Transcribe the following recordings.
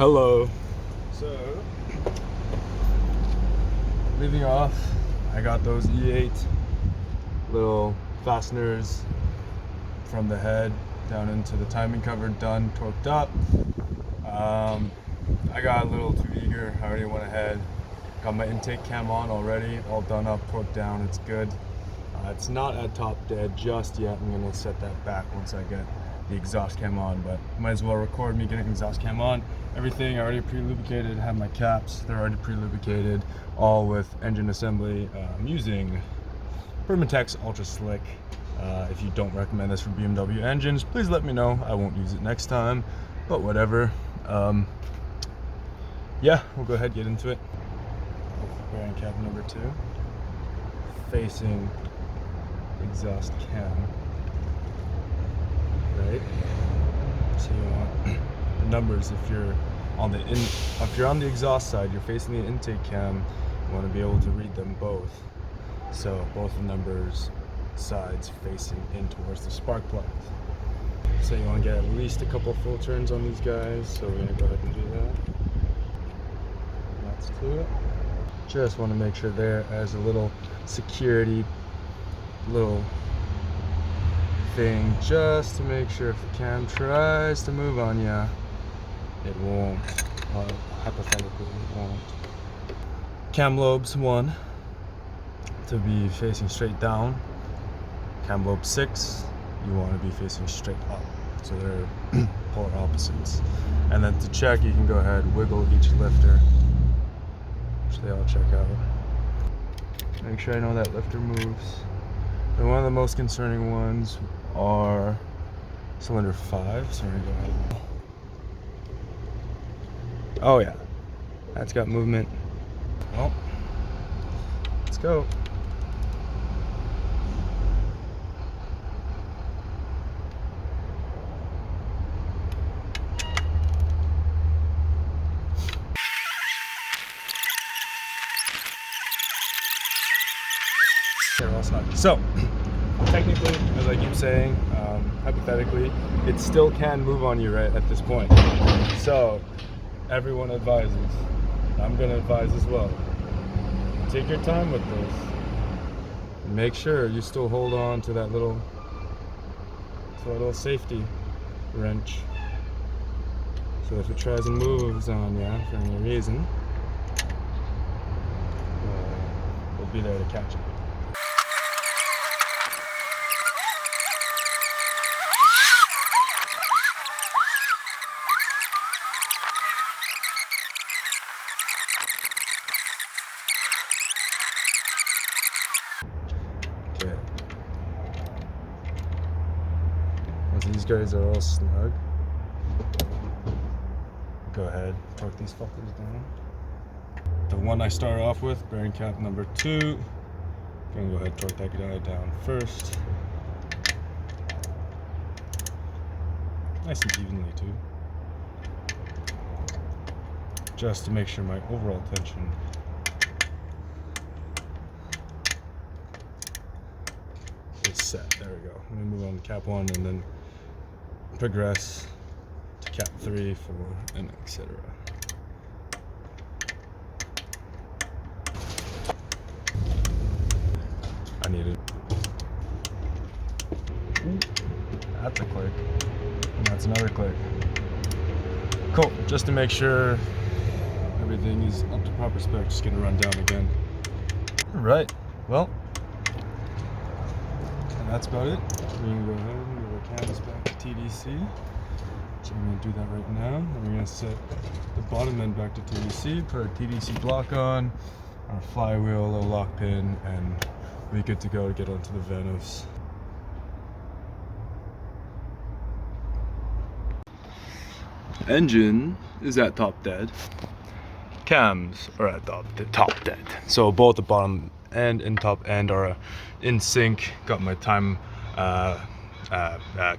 Hello. So, leaving off, I got those E8 little fasteners from the head down into the timing cover done, torqued up. I got a little too eager. I already went ahead, got my intake cam on already, all done up, torqued down, it's good. It's not at top dead just yet. I'm gonna set that back once I get the exhaust cam on, but might as well record me getting exhaust cam on. Everything already pre-lubricated, have my caps, they're already pre-lubricated, all with engine assembly. I'm using Permatex Ultra Slick. If you don't recommend this for BMW engines, please let me know. I won't use it next time, but whatever. Yeah, we'll go ahead and get into it. Bearing cap number 2, facing exhaust cam, right? So you want the numbers. If you're on the exhaust side, you're facing the intake cam, you want to be able to read them both. So both the numbers sides facing in towards the spark plugs. So you want to get at least a couple full turns on these guys. So we're gonna go ahead and do that. That's to it. Just want to make sure there as a little security little thing, just to make sure if the cam tries to move on ya, it won't. Hypothetically, it won't. Cam lobes 1 to be facing straight down. Cam lobe 6, you want to be facing straight up. So they're polar opposites. And then to check, you can go ahead, wiggle each lifter, which they all check out. Make sure I know that lifter moves. And one of the most concerning ones are cylinder 5. So we're gonna go ahead. Oh yeah, that's got movement. Well, let's go. So, technically, as I keep saying, hypothetically, it still can move on you right at this point. So, everyone advises, I'm going to advise as well, take your time with this. Make sure you still hold on to that little safety wrench. So if it tries and moves on you for any reason, we'll be there to catch it. Okay. Once these guys are all snug, go ahead, torque these fuckers down. The one I started off with, bearing cap number 2, gonna go ahead, torque that guy down first. Nice and evenly too. Just to make sure my overall tension is set. There we go. I'm gonna move on to cap 1 and then progress to cap 3, 4, and etc. I need it. That's a click. And that's another click. Cool. Just to make sure everything is up to proper spec, just gonna run down again. Alright, well, and that's about it. We're gonna go ahead and move our cams back to TDC. So we're gonna do that right now. And we're gonna set the bottom end back to TDC, put our TDC block on, our flywheel, little lock pin, and we're good to go to get onto the Vanos. Engine is at top dead. Cams are at top dead. So both the bottom end and top end are in sync. Got my time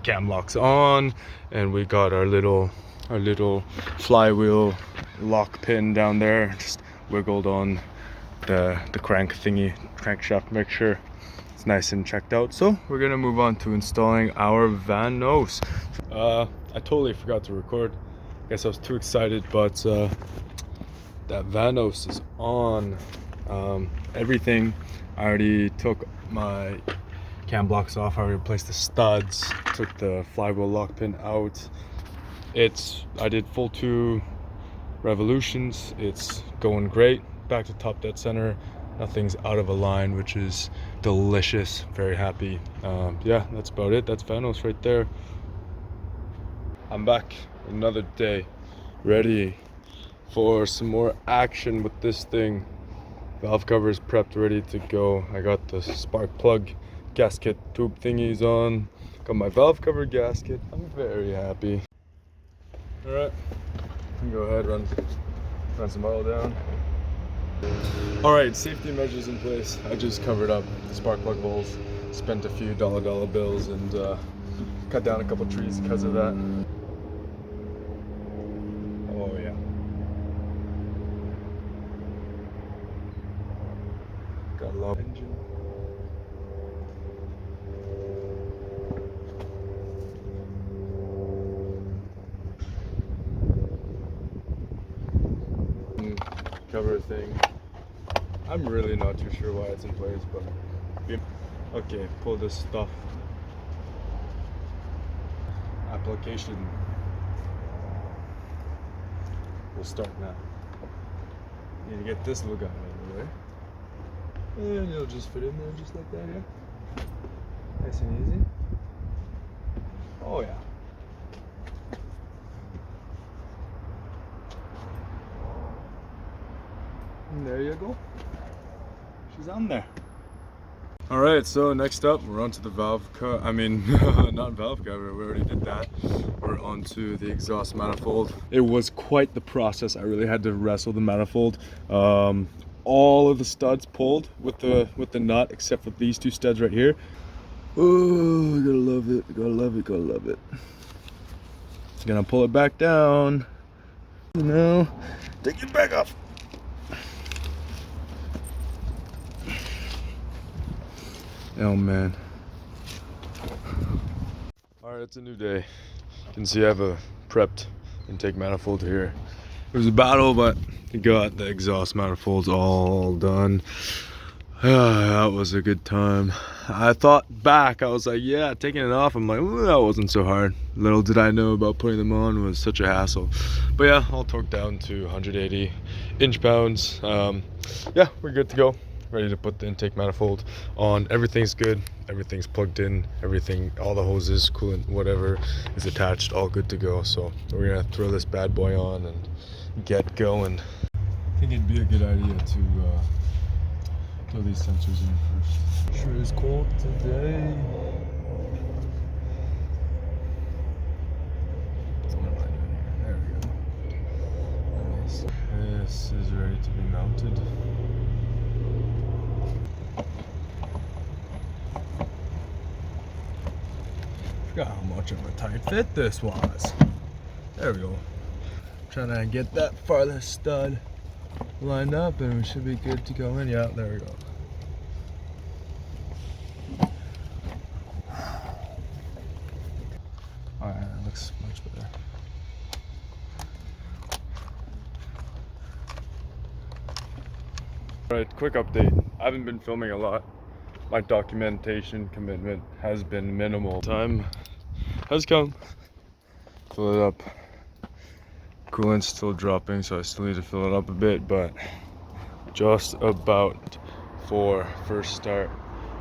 cam locks on, and we got our little flywheel lock pin down there. Just wiggled on the crankshaft. Make sure it's nice and checked out. So we're gonna move on to installing our Vanos. I totally forgot to record Guess I was too excited, but that Vanos is on. Everything. I already took my cam blocks off. I already replaced the studs. Took the flywheel lock pin out. I did full 2 revolutions. It's going great. Back to top dead center. Nothing's out of a line, which is delicious. Very happy. Yeah, that's about it. That's Vanos right there. I'm back another day, ready for some more action with this thing. Valve cover is prepped, ready to go. I got the spark plug gasket tube thingies on. Got my valve cover gasket. I'm very happy. All right, go ahead, run some oil down. All right, safety measures in place. I just covered up the spark plug holes, spent a few dollar bills, and cut down a couple trees because of that. Oh yeah. Got a low engine. Cover thing. I'm really not too sure why it's in place, but okay, pull this stuff. Application. We'll start now. Need to get this little guy out of the way. And you'll just fit in there just like that, yeah? Nice and easy. Oh yeah. And there you go. She's on there. All right, so next up, we're onto the valve cover. Not valve cover, we already did that. We're onto the exhaust manifold. It was quite the process. I really had to wrestle the manifold. All of the studs pulled with the nut, except for these 2 studs right here. Oh, gotta love it, gotta love it, gotta love it. Gonna pull it back down. You know, take it back up. Oh man. Alright, it's a new day. You can see I have a prepped intake manifold here. It was a battle, but we got the exhaust manifolds all done. That was a good time. I thought back, I was like, yeah, taking it off, I'm like, ooh, that wasn't so hard. Little did I know about putting them on was such a hassle. But yeah, all torqued down to 180 inch-pounds. Yeah, we're good to go. Ready to put the intake manifold on. Everything's good, everything's plugged in, everything, all the hoses, coolant, whatever is attached, all good to go. So we're gonna throw this bad boy on and get going. I think it'd be a good idea to throw these sensors in first. Sure is cold today. What am I doing here? There we go. Nice. This is ready to be mounted. Forgot how much of a tight fit this was. There we go. Trying to get that farthest stud lined up and we should be good to go in. Yeah, there we go. Alright, that looks much better. Alright, quick update. I haven't been filming a lot. My documentation commitment has been minimal. Time has come. Fill it up. Coolant's still dropping, so I still need to fill it up a bit, but just about for first start.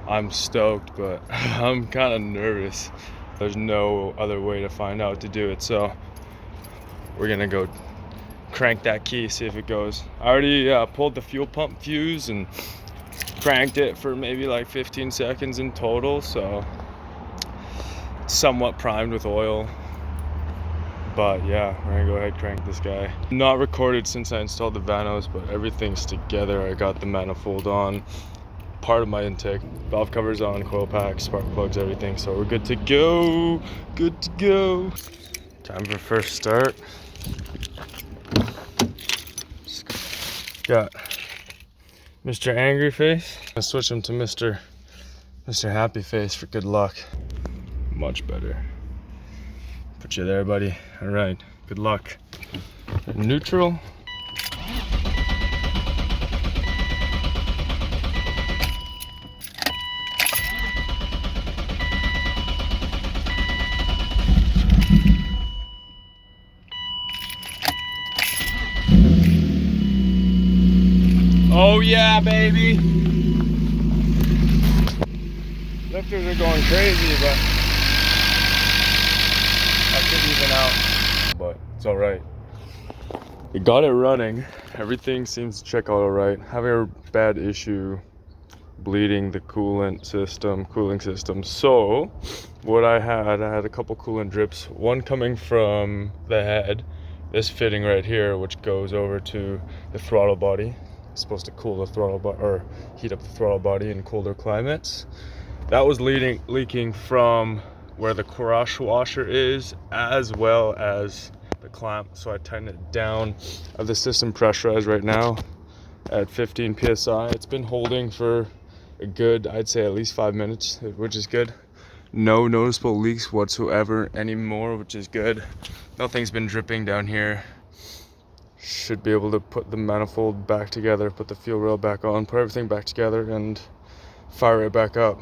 I'm stoked, but I'm kind of nervous. There's no other way to find out to do it, so we're gonna go crank that key, see if it goes. I already pulled the fuel pump fuse and cranked it for maybe like 15 seconds in total, so it's somewhat primed with oil. But yeah, we're gonna go ahead and crank this guy. Not recorded since I installed the Vanos, but everything's together. I got the manifold on, part of my intake, valve covers on, coil packs, spark plugs, everything. So we're good to go. Good to go. Time for first start. Got Mr. Angry Face. I'll switch him to Mr. Happy Face for good luck. Much better. Put you there, buddy. All right. Good luck. Neutral. Oh yeah, baby. Lifters are going crazy, but I could even out. But it's all right. We got it running. Everything seems to check out all right. Having a bad issue bleeding the cooling system. So what I had a couple coolant drips, one coming from the head, this fitting right here, which goes over to the throttle body. It's supposed to cool the throttle body or heat up the throttle body in colder climates. That was leaking from where the crush washer is, as well as the clamp. So I tightened it down. The system pressurized right now at 15 psi. It's been holding for a good, I'd say at least 5 minutes, which is good. No noticeable leaks whatsoever anymore, which is good. Nothing's been dripping down here. Should be able to put the manifold back together, put the fuel rail back on, put everything back together and fire it back up.